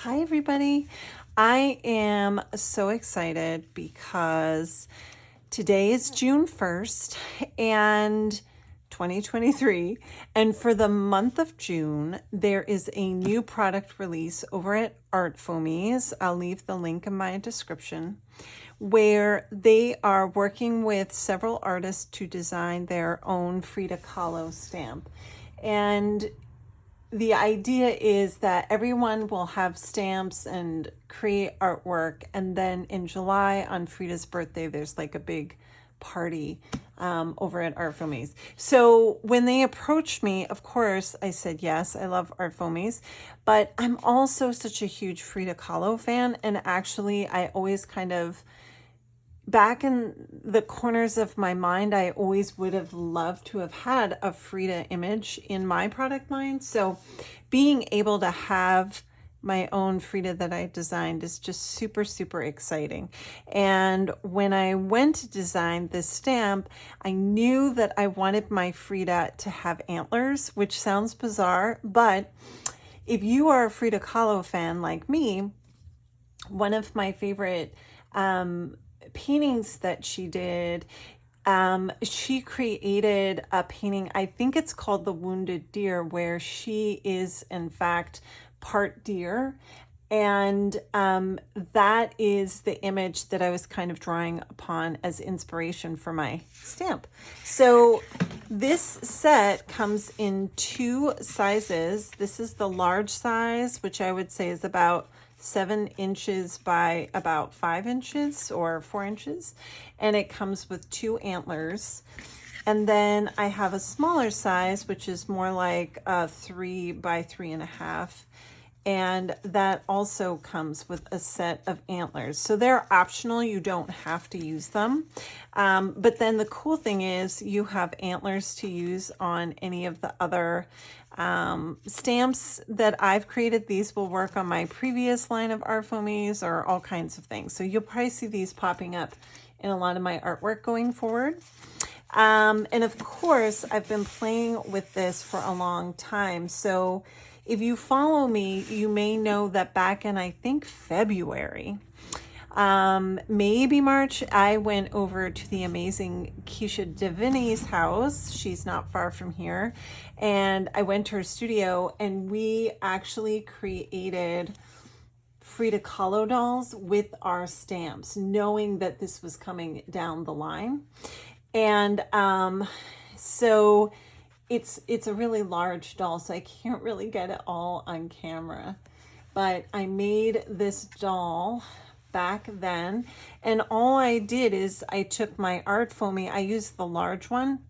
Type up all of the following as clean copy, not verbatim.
Hi everybody. I am so excited because today is June 1st and 2023, and for the month of June there is a new product release over at ArtFoamies. I'll leave the link in my description, where they are working with several artists to design their own Frida Kahlo stamp. And the idea is that everyone will have stamps and create artwork, and then in July on Frida's birthday there's like a big party over at ArtFoamies. So when they approached me, of course I said yes, I love ArtFoamies, but I'm also such a huge Frida Kahlo fan, and actually I always kind of, back in the corners of my mind, I always would have loved to have had a Frida image in my product line. So being able to have my own Frida that I designed is just super, super exciting. And when I went to design this stamp, I knew that I wanted my Frida to have antlers, which sounds bizarre, but if you are a Frida Kahlo fan like me, one of my favorite paintings that she did, she created a painting, I think it's called The Wounded Deer, where she is in fact part deer. And that is the image that I was kind of drawing upon as inspiration for my stamp. So this set comes in two sizes. This is the large size, which I would say is about 7 inches by about 5 inches or 4 inches. And it comes with 2 antlers. And then I have a smaller size, which is more like a 3 by 3.5. And that also comes with a set of antlers. So they're optional, you don't have to use them. But then the cool thing is you have antlers to use on any of the other stamps that I've created. These will work on my previous line of ArtFoamies or all kinds of things. So you'll probably see these popping up in a lot of my artwork going forward. And of course, I've been playing with this for a long time. So if you follow me, you may know that back in, I think, February, maybe March, I went over to the amazing Keisha Devini's house. She's not far from here. And I went to her studio and we actually created Frida Kahlo dolls with our stamps, knowing that this was coming down the line. And so it's a really large doll, so I can't really get it all on camera. But I made this doll back then, and all I did is I took my ArtFoamy, I used the large one,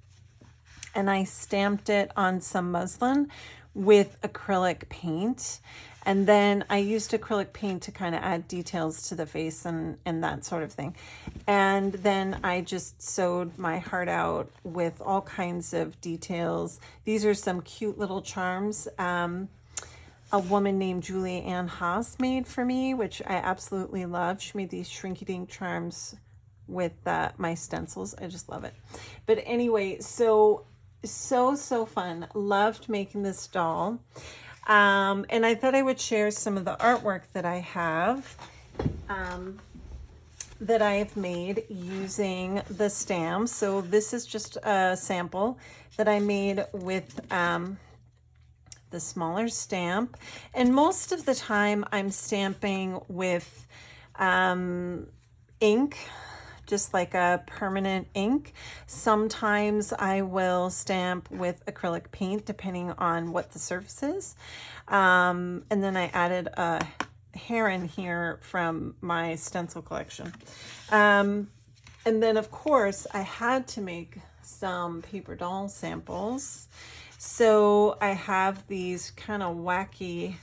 and I stamped it on some muslin with acrylic paint. And then I used acrylic paint to kind of add details to the face and that sort of thing. And then I just sewed my heart out with all kinds of details. These are some cute little charms a woman named Julie Ann Haas made for me, which I absolutely love. She made these shrinky-dink charms with my stencils. I just love it. But anyway, so fun. Loved making this doll. And I thought I would share some of the artwork that I have that I have made using the stamps. So this is just a sample that I made with the smaller stamp. And most of the time I'm stamping with ink, just like a permanent ink. Sometimes I will stamp with acrylic paint depending on what the surface is. And then I added a heron here from my stencil collection. And then of course I had to make some paper doll samples. So I have these kind of wacky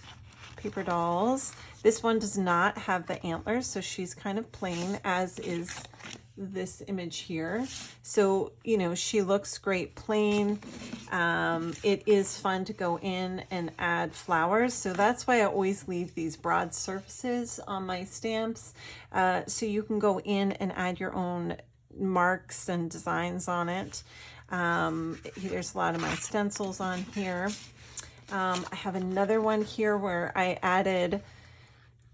paper dolls. This one does not have the antlers, so she's kind of plain, as is this image here. So, you know, she looks great plain. It is fun to go in and add flowers. So that's why I always leave these broad surfaces on my stamps. So you can go in and add your own marks and designs on it. There's a lot of my stencils on here. I have another one here where I added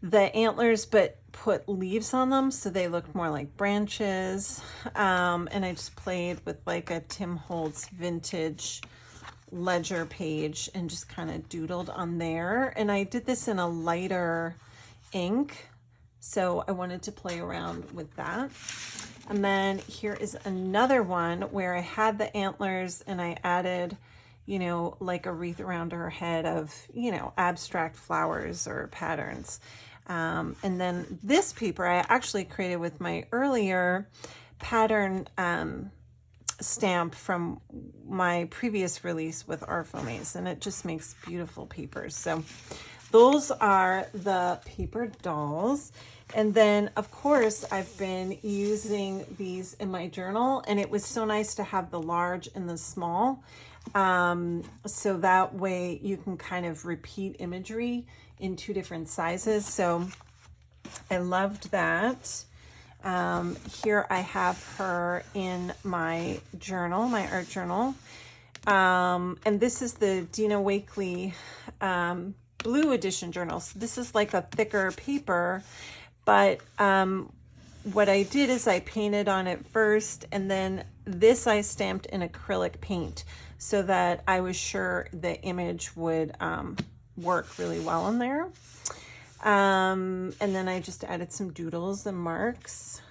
the antlers, but put leaves on them so they look more like branches. And I just played with like a Tim Holtz vintage ledger page and just kind of doodled on there. And I did this in a lighter ink, so I wanted to play around with that. And then here is another one where I had the antlers and I added, you know, like a wreath around her head of, you know, abstract flowers or patterns. And then this paper I actually created with my earlier pattern stamp from my previous release with ArtFoamies, and it just makes beautiful papers. So those are the paper dolls. And then of course I've been using these in my journal, and it was so nice to have the large and the small. So that way you can kind of repeat imagery in 2 different sizes. So I loved that. Here I have her in my journal, my art journal. And this is the Dina Wakley blue edition journal. So this is like a thicker paper, but what I did is I painted on it first, and then this I stamped in acrylic paint so that I was sure the image would work really well in there. And then I just added some doodles and marks.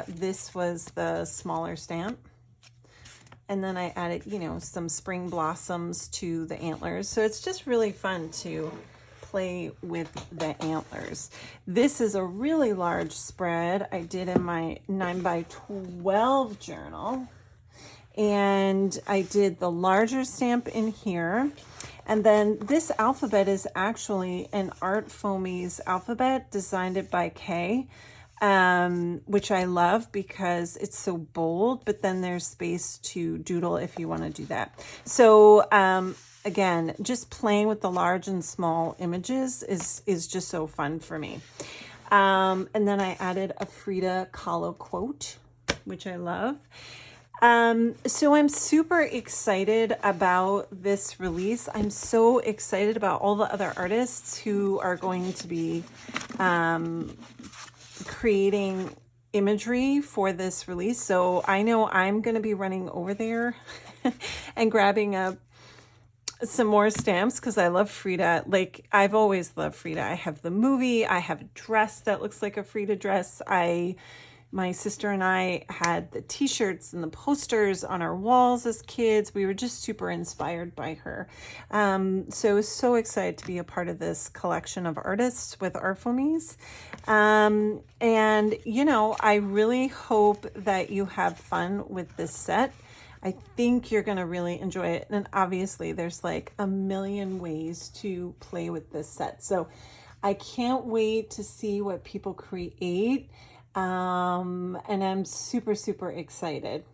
This was the smaller stamp. And then I added, you know, some spring blossoms to the antlers. So it's just really fun to play with the antlers. This is a really large spread I did in my 9x12 journal. And I did the larger stamp in here. And then this alphabet is actually an ArtFoamies alphabet designed by Kay, which I love because it's so bold, but then there's space to doodle if you want to do that. So again, just playing with the large and small images is just so fun for me. And then I added a Frida Kahlo quote, which I love. So I'm super excited about this release. I'm so excited about all the other artists who are going to be creating imagery for this release. So I know I'm going to be running over there and grabbing up some more stamps because I love Frida. Like, I've always loved Frida. I have the movie. I have a dress that looks like a Frida dress. My sister and I had the t-shirts and the posters on our walls as kids. We were just super inspired by her. So excited to be a part of this collection of artists with ArtFoamies. And, you know, I really hope that you have fun with this set. I think you're going to really enjoy it. And obviously there's like a million ways to play with this set. So I can't wait to see what people create. And I'm super, super excited.